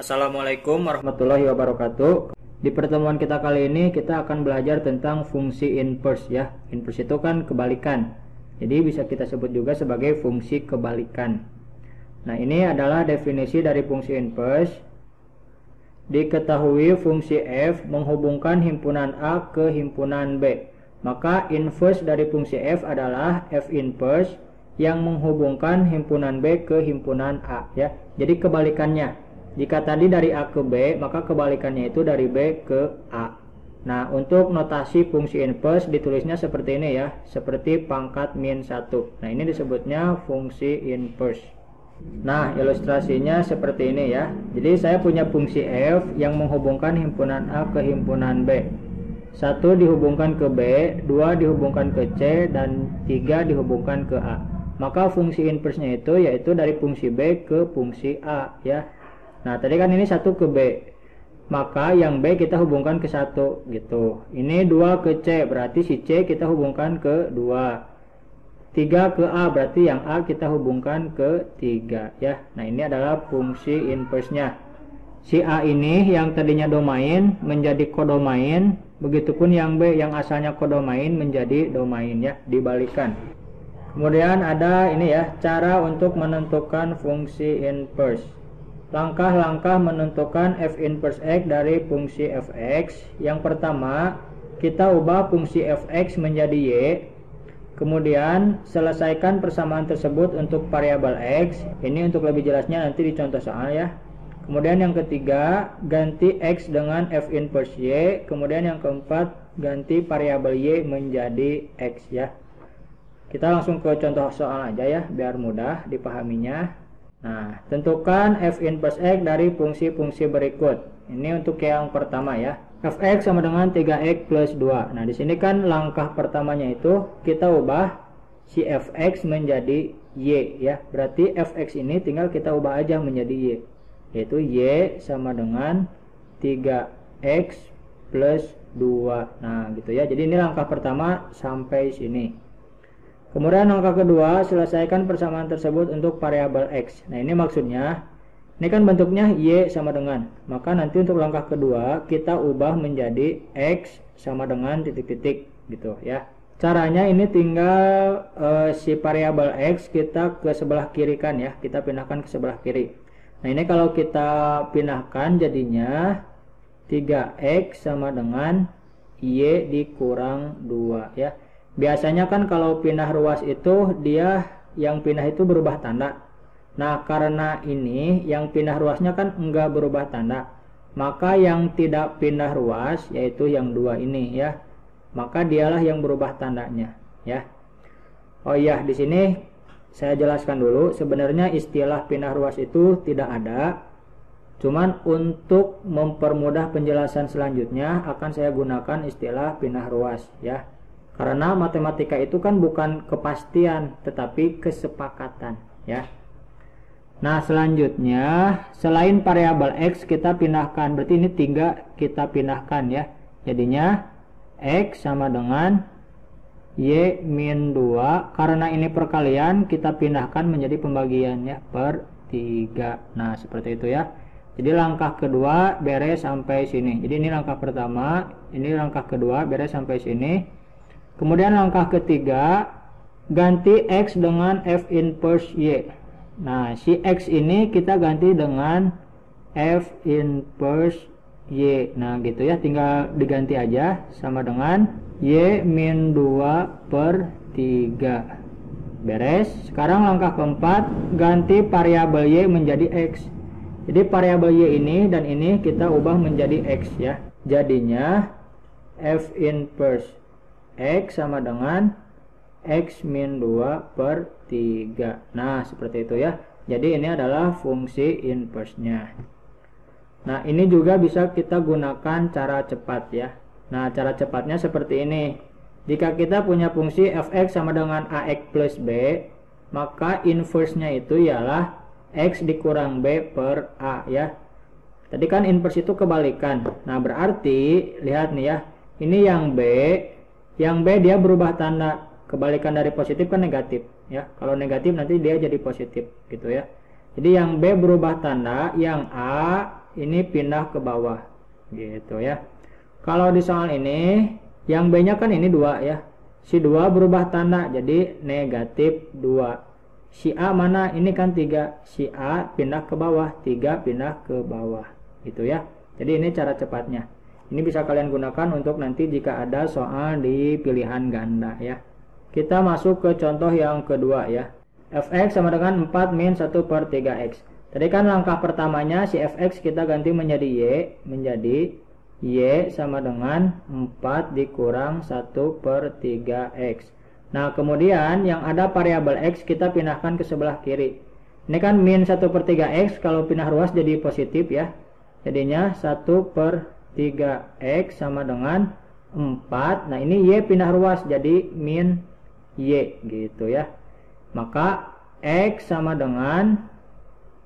Assalamualaikum warahmatullahi wabarakatuh. Di pertemuan kita kali ini kita akan belajar tentang fungsi inverse ya. Inverse itu kan kebalikan. Jadi bisa kita sebut juga sebagai fungsi kebalikan. Nah, ini adalah definisi dari fungsi inverse. Diketahui fungsi f menghubungkan himpunan A ke himpunan B. Maka inverse dari fungsi f adalah f inverse yang menghubungkan himpunan B ke himpunan A ya. Jadi kebalikannya. Jika tadi dari A ke B, maka kebalikannya itu dari B ke A. Nah, untuk notasi fungsi inverse ditulisnya seperti ini ya, seperti pangkat min 1. Nah, ini disebutnya fungsi inverse. Nah, ilustrasinya seperti ini ya. Jadi saya punya fungsi f yang menghubungkan himpunan A ke himpunan B. 1 dihubungkan ke B, 2 dihubungkan ke C, dan 3 dihubungkan ke A. Maka fungsi inverse-nya itu yaitu dari fungsi B ke fungsi A ya. Nah, tadi kan ini 1 ke B. Maka yang B kita hubungkan ke 1 gitu. Ini 2 ke C, berarti si C kita hubungkan ke 2. 3 ke A, berarti yang A kita hubungkan ke 3 ya. Nah, ini adalah fungsi inverse-nya. Si A ini yang tadinya domain menjadi kodomain, begitupun yang B yang asalnya kodomain menjadi domain ya, dibalikan. Kemudian ada ini ya, cara untuk menentukan fungsi inverse. Langkah-langkah menentukan f inverse x dari fungsi fx. Yang pertama, kita ubah fungsi fx menjadi y. Kemudian selesaikan persamaan tersebut untuk variabel x. Ini untuk lebih jelasnya nanti di contoh soal ya. Kemudian yang ketiga, ganti x dengan f inverse y. Kemudian yang keempat, ganti variabel y menjadi x ya. Kita langsung ke contoh soal aja ya, biar mudah dipahaminya. Nah, tentukan f inverse x dari fungsi-fungsi berikut. Ini untuk yang pertama ya. Fx sama dengan 3x plus 2. Nah, di sini kan langkah pertamanya itu kita ubah si fx menjadi y ya. Berarti fx ini tinggal kita ubah aja menjadi y. Yaitu y sama dengan 3x plus 2. Nah, gitu ya. Jadi ini langkah pertama sampai sini. Kemudian langkah kedua, selesaikan persamaan tersebut untuk variabel x. Nah, ini maksudnya, ini kan bentuknya y sama dengan. Maka nanti untuk langkah kedua, kita ubah menjadi x sama dengan titik-titik gitu ya. Caranya ini tinggal si variabel x kita ke sebelah kiri kan ya. Kita pindahkan ke sebelah kiri. Nah, ini kalau kita pindahkan jadinya 3x sama dengan y dikurang 2 ya. Biasanya kan kalau pindah ruas itu dia yang pindah itu berubah tanda. Nah, karena ini yang pindah ruasnya kan enggak berubah tanda, maka yang tidak pindah ruas yaitu yang 2 ini ya. Maka dialah yang berubah tandanya ya. Oh iya, di sini saya jelaskan dulu, sebenarnya istilah pindah ruas itu tidak ada. Cuman untuk mempermudah penjelasan selanjutnya akan saya gunakan istilah pindah ruas ya. Karena matematika itu kan bukan kepastian, tetapi kesepakatan ya. Nah, selanjutnya selain variabel x kita pindahkan, berarti ini 3 kita pindahkan ya. Jadinya x sama dengan y min 2. Karena ini perkalian, kita pindahkan menjadi pembagian ya, per 3. Nah, seperti itu ya. Jadi langkah kedua beres sampai sini. Jadi ini langkah pertama, ini langkah kedua beres sampai sini. Kemudian langkah ketiga, ganti x dengan f inverse y. Nah, si x ini kita ganti dengan f inverse y. Nah, gitu ya, tinggal diganti aja sama dengan y min 2 per 3. Beres. Sekarang langkah keempat, ganti variabel y menjadi x. Jadi variabel y ini dan ini kita ubah menjadi x ya. Jadinya f inverse x sama dengan x min 2 per 3. Nah, seperti itu ya. Jadi ini adalah fungsi inverse-nya. Nah, ini juga bisa kita gunakan cara cepat ya. Nah, cara cepatnya seperti ini. Jika kita punya fungsi fx sama dengan ax plus b, maka inverse-nya itu ialah x dikurang b per a ya. Tadi kan inverse itu kebalikan. Nah, berarti lihat nih ya. Ini yang b, dia berubah tanda. Kebalikan dari positif kan negatif ya. Kalau negatif nanti dia jadi positif gitu ya. Jadi yang B berubah tanda, yang A ini pindah ke bawah gitu ya. Kalau di soal ini yang B nya kan ini 2 ya, si 2 berubah tanda jadi negatif 2. Si A mana, ini kan 3, si A pindah ke bawah, 3 pindah ke bawah gitu ya. Jadi ini cara cepatnya. Ini bisa kalian gunakan untuk nanti jika ada soal di pilihan ganda ya. Kita masuk ke contoh yang kedua ya. Fx sama dengan 4 min 1 per 3x. Tadi kan langkah pertamanya si fx kita ganti menjadi y. Menjadi y sama dengan 4 dikurang 1 per 3x. Nah kemudian yang ada variabel x kita pindahkan ke sebelah kiri. Ini kan min 1 per 3x, kalau pindah ruas jadi positif ya. Jadinya 1 per 3x sama dengan 4. Nah ini y pindah ruas jadi min y gitu ya. Maka x sama dengan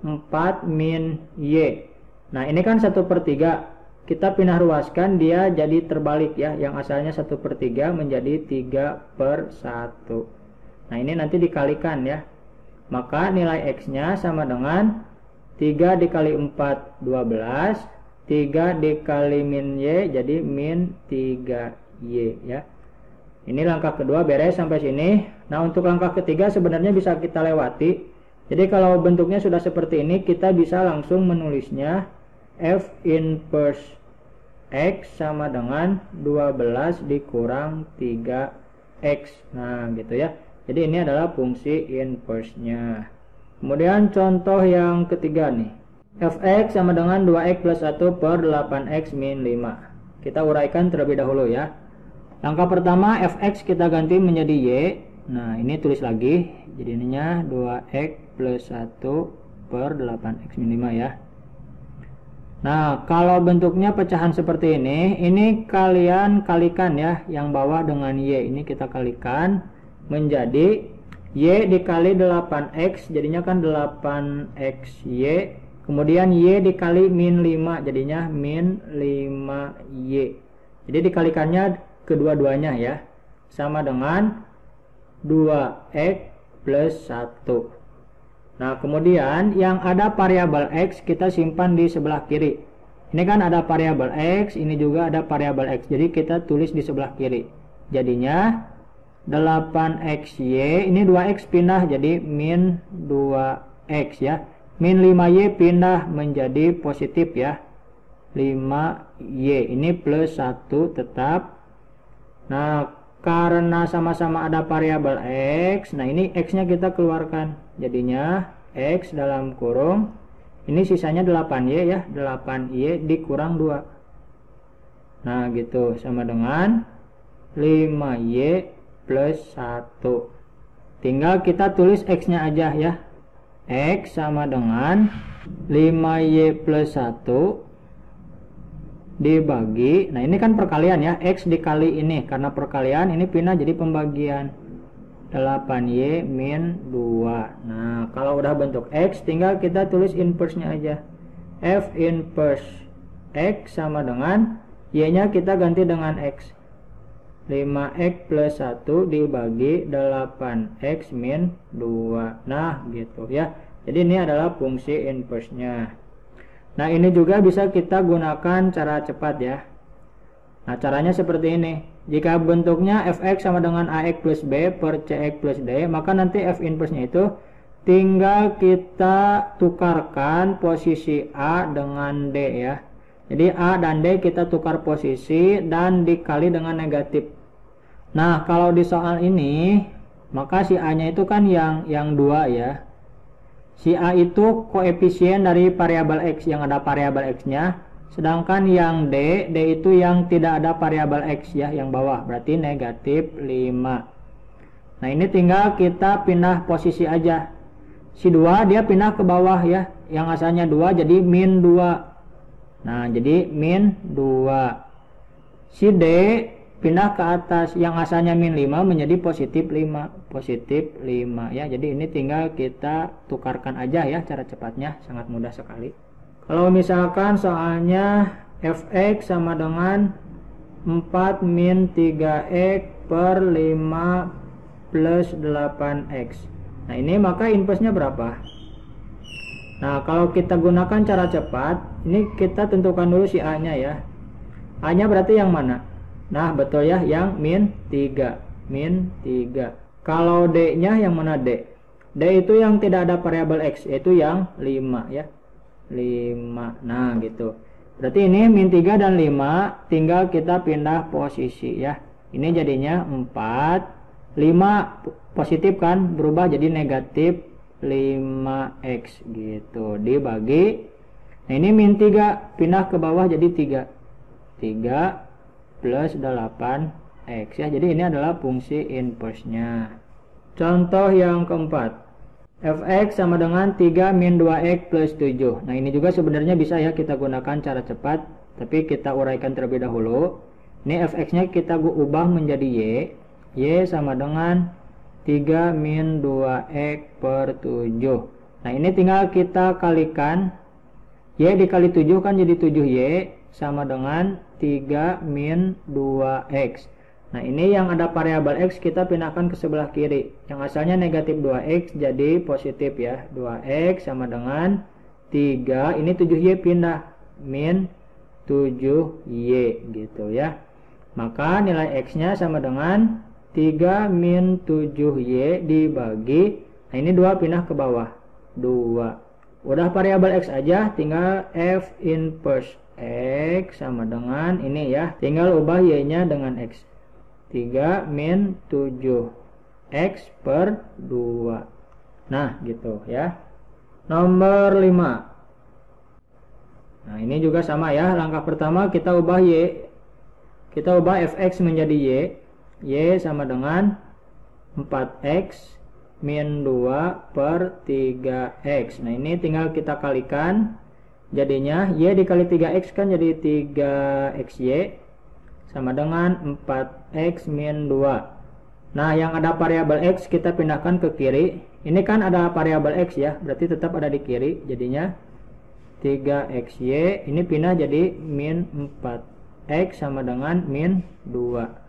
4 min y. Nah ini kan 1 per 3, kita pindah ruaskan dia jadi terbalik ya. Yang asalnya 1 per 3 menjadi 3 per 1. Nah ini nanti dikalikan ya. Maka nilai x nya sama dengan 3 dikali 4 12, 3 dikali min y jadi min 3y ya. Ini langkah kedua beres sampai sini. Nah untuk langkah ketiga sebenarnya bisa kita lewati. Jadi kalau bentuknya sudah seperti ini, kita bisa langsung menulisnya f inverse x sama dengan 12 dikurang 3x. Nah gitu ya. Jadi ini adalah fungsi inverse-nya. Kemudian contoh yang ketiga nih. Fx sama dengan 2x plus 1 per 8x min 5. Kita uraikan terlebih dahulu ya. Langkah pertama fx kita ganti menjadi y. Nah ini tulis lagi. Jadi ininya 2x plus 1 per 8x min 5 ya. Nah kalau bentuknya pecahan seperti ini kalian kalikan ya. Yang bawah dengan y ini kita kalikan menjadi y dikali 8x jadinya kan 8xy. Kemudian y dikali min 5 jadinya min 5y. Jadi dikalikannya kedua-duanya ya, sama dengan 2x plus 1. Nah kemudian yang ada variabel x kita simpan di sebelah kiri. Ini kan ada variabel x, ini juga ada variabel x, jadi kita tulis di sebelah kiri. Jadinya 8xy, ini 2x pindah jadi min 2x ya. Min 5y pindah menjadi positif ya, 5y, ini plus 1 tetap. Nah karena sama-sama ada variabel x, nah ini x nya kita keluarkan, jadinya x dalam kurung ini sisanya 8y ya, 8y dikurang 2. Nah gitu, sama dengan 5y plus 1. Tinggal kita tulis x nya aja ya. X sama dengan 5y plus 1 dibagi, nah ini kan perkalian ya, x dikali ini, karena perkalian ini pindah jadi pembagian, 8y min 2. Nah kalau udah bentuk x tinggal kita tulis inverse nya aja, f inverse x sama dengan y nya kita ganti dengan x, 5x plus 1 dibagi 8x min 2. Nah gitu ya. Jadi ini adalah fungsi inverse nya. Nah ini juga bisa kita gunakan cara cepat ya. Nah caranya seperti ini. Jika bentuknya fx sama dengan ax plus b per cx plus d, maka nanti f inverse nya itu tinggal kita tukarkan posisi a dengan d ya. Jadi a dan d kita tukar posisi dan dikali dengan negatif. Nah kalau di soal ini maka si a nya itu kan yang 2 ya. Si A itu koefisien dari variabel X yang ada variabel X-nya, sedangkan yang D itu yang tidak ada variabel X ya, yang bawah, berarti negatif 5. Nah ini tinggal kita pindah posisi aja. Si 2 dia pindah ke bawah ya, yang asalnya 2 jadi min 2. Nah jadi min 2. Si D pindah ke atas, yang asalnya min 5 menjadi positif 5, positif 5 ya. Jadi ini tinggal kita tukarkan aja ya, cara cepatnya sangat mudah sekali. Kalau misalkan soalnya fx sama dengan 4 min 3x per 5 plus 8x. Nah ini maka inverse nya berapa? Nah, kalau kita gunakan cara cepat, ini kita tentukan dulu si A-nya ya. A-nya berarti yang mana? Nah, betul ya, yang min 3. Min 3. Kalau D-nya yang mana D? D itu yang tidak ada variabel X, yaitu yang 5 ya. 5. Nah, gitu. Berarti ini min 3 dan 5, tinggal kita pindah posisi ya. Ini jadinya 4. 5 positif kan, berubah jadi negatif 5x gitu, dibagi. Nah, ini min 3 pindah ke bawah jadi 3 plus 8x ya. Jadi ini adalah fungsi inverse-nya. Contoh yang keempat, fx sama dengan 3 min 2x plus 7. Nah, ini juga sebenarnya bisa ya kita gunakan cara cepat, tapi kita uraikan terlebih dahulu. Ini fx-nya kita ubah menjadi y sama dengan 3 min 2x per 7. Nah, ini tinggal kita kalikan. Y dikali 7 kan jadi 7y sama dengan 3 min 2x. Nah, ini yang ada variabel x kita pindahkan ke sebelah kiri. Yang asalnya negatif 2x jadi positif ya. 2x sama dengan 3. Ini 7y pindah. Min 7y gitu ya. Maka nilai x-nya sama dengan 3 min 7y dibagi, nah ini 2 pindah ke bawah, 2. Udah variabel x aja, tinggal f inverse x sama dengan ini ya, tinggal ubah y nya dengan x. 3 min 7x per 2. Nah gitu ya. Nomor 5. Nah, ini juga sama ya. Langkah pertama kita ubah y, kita ubah fx menjadi y sama dengan 4x min 2 per 3x. Nah, ini tinggal kita kalikan. Jadinya y dikali 3x kan jadi 3xy sama dengan 4x min 2. Nah, yang ada variabel x kita pindahkan ke kiri. Ini kan ada variabel x ya, berarti tetap ada di kiri. Jadinya 3xy ini pindah jadi min 4x sama dengan min 2.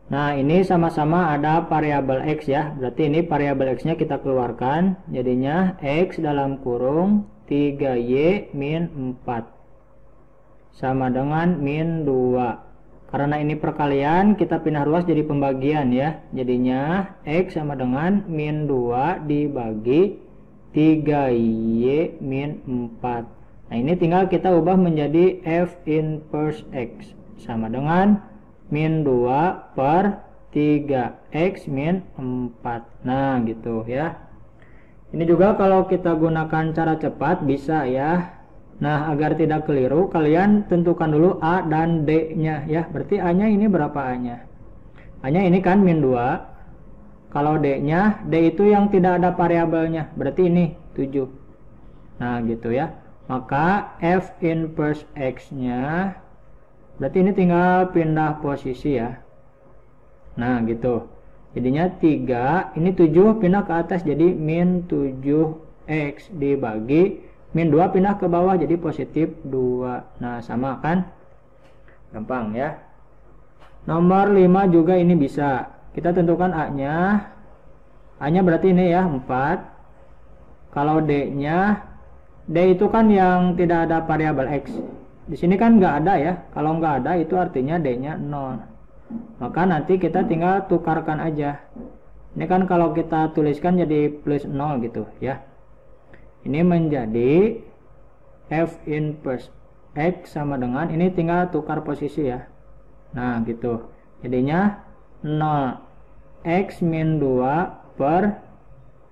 Nah, ini sama-sama ada variabel x ya. Berarti ini variabel x-nya kita keluarkan. Jadinya x dalam kurung 3y min 4 sama dengan min 2. Karena ini perkalian, kita pindah ruas jadi pembagian ya. Jadinya x sama dengan min 2 dibagi 3y min 4. Nah, ini tinggal kita ubah menjadi f inverse x sama dengan min 2 per 3x min 4. Nah, gitu ya. Ini juga kalau kita gunakan cara cepat bisa ya. Nah, agar tidak keliru, kalian tentukan dulu A dan D-nya ya. Berarti A-nya ini berapa A-nya? A-nya ini kan min 2. Kalau D-nya, D itu yang tidak ada variabelnya. Berarti ini 7. Nah, gitu ya. Maka f inverse x-nya berarti ini tinggal pindah posisi ya. Nah, gitu. Jadinya 3, ini 7 pindah ke atas jadi min 7x dibagi min 2 pindah ke bawah jadi positif 2. Nah, sama kan? Gampang ya. Nomor 5 juga ini bisa. Kita tentukan A-nya. A-nya berarti ini ya, 4. Kalau D-nya, D itu kan yang tidak ada variabel x. Di sini kan nggak ada ya. Kalau nggak ada itu artinya D-nya 0. Maka nanti kita tinggal tukarkan aja. Ini kan kalau kita tuliskan jadi plus 0 gitu ya. Ini menjadi f inverse x sama dengan ini tinggal tukar posisi ya. Nah, gitu. Jadinya 0x min 2 per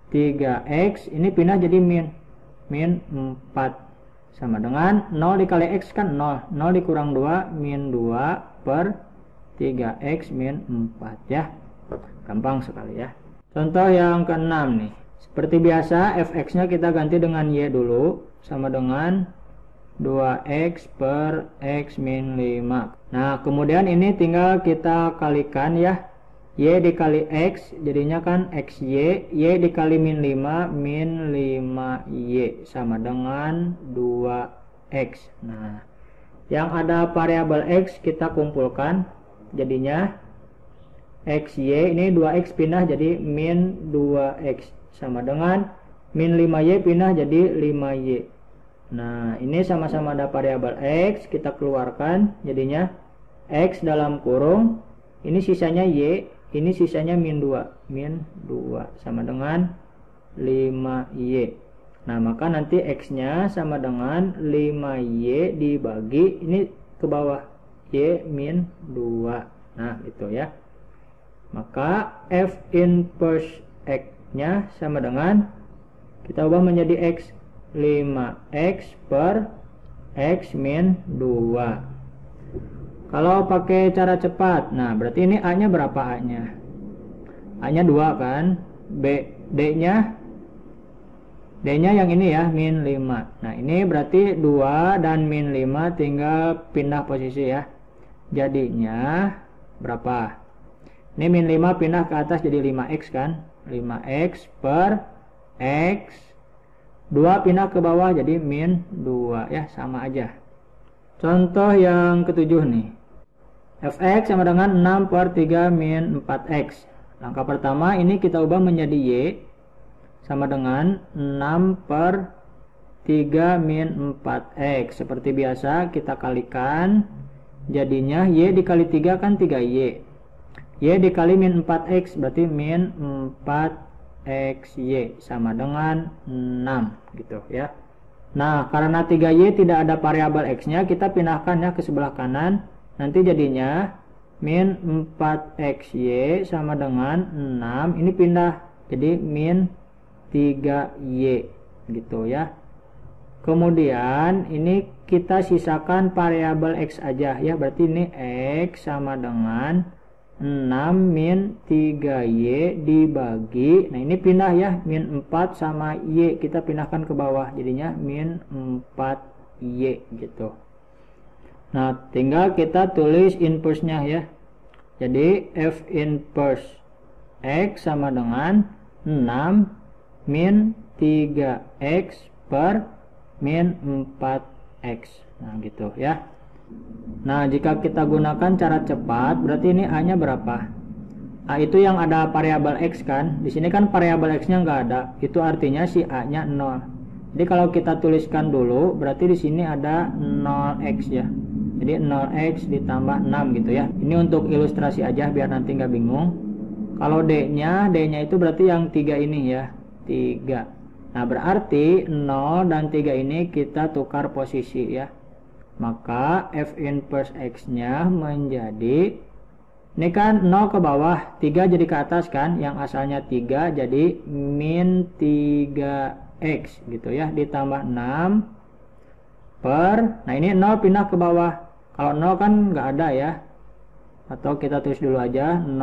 3x ini pindah jadi min 4. Sama dengan 0 dikali x kan 0. 0 dikurang 2 min 2 per 3x min 4 ya. Gampang sekali ya. Contoh yang ke-6 nih. Seperti biasa fx-nya kita ganti dengan y dulu. Sama dengan 2x per x min 5. Nah, kemudian ini tinggal kita kalikan ya. Y dikali x jadinya kan xy, y dikali min 5 min 5y sama dengan 2x. Nah, yang ada variabel x kita kumpulkan jadinya xy ini 2x pindah jadi min 2x sama dengan min 5y pindah jadi 5y. Nah, ini sama-sama ada variabel x, kita keluarkan jadinya x dalam kurung, ini sisanya y, ini sisanya min 2 sama dengan 5y. Nah, maka nanti x-nya sama dengan 5y dibagi ini ke bawah y min 2. Nah, itu ya. Maka f inverse x-nya sama dengan, kita ubah menjadi x, 5x per x min 2. Kalau pakai cara cepat, nah berarti ini a-nya berapa a-nya? A-nya 2 kan? D-nya yang ini ya, min 5. Nah, ini berarti 2 dan min 5 tinggal pindah posisi ya. Jadinya berapa? Ini min 5 pindah ke atas jadi 5x kan? 5x per x. 2 pindah ke bawah jadi min 2 ya, sama aja. Contoh yang ketujuh nih. Fx sama dengan 6 per 3 min 4x. Langkah pertama ini kita ubah menjadi y sama dengan 6 per 3 min 4x. Seperti biasa kita kalikan, jadinya y dikali 3 kan 3y. Y dikali min 4x berarti min 4xy sama dengan 6 gitu ya. Nah, karena 3y tidak ada variabel x-nya, kita pindahkan ya ke sebelah kanan. Nanti jadinya min 4xy sama dengan 6. Ini pindah jadi min 3y gitu ya. Kemudian ini kita sisakan variabel x aja ya. Berarti ini x sama dengan 6 min 3y dibagi, nah ini pindah ya, min 4 sama y kita pindahkan ke bawah jadinya min 4y gitu. Nah, tinggal kita tulis inverse-nya ya. Jadi f inverse x sama dengan 6 min 3x per min 4x. Nah, gitu ya. Nah, jika kita gunakan cara cepat, berarti ini a-nya berapa? A itu yang ada variabel x kan? Di sini kan variabel x-nya nggak ada. Itu artinya si a-nya 0. Jadi kalau kita tuliskan dulu, berarti di sini ada 0x ya. Jadi 0x ditambah 6 gitu ya. Ini untuk ilustrasi aja biar nanti nggak bingung. Kalau d-nya itu berarti yang 3 ini ya. 3. Nah, berarti 0 dan 3 ini kita tukar posisi ya. Maka f inverse x-nya menjadi, ini kan 0 ke bawah, 3 jadi ke atas kan, yang asalnya 3 jadi min 3x gitu ya, ditambah 6 per, nah ini 0 pindah ke bawah, kalau 0 kan nggak ada ya, atau kita tulis dulu aja 0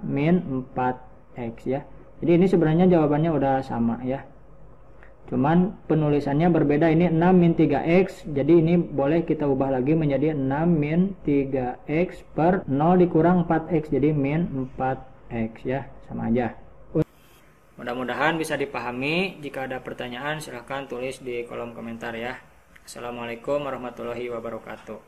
min 4x ya. Jadi ini sebenarnya jawabannya udah sama ya, cuman penulisannya berbeda. Ini 6 min 3x, jadi ini boleh kita ubah lagi menjadi 6 min 3x per 0 dikurang 4x, jadi min 4x ya, sama aja. Mudah-mudahan bisa dipahami. Jika ada pertanyaan silahkan tulis di kolom komentar ya. Assalamualaikum warahmatullahi wabarakatuh.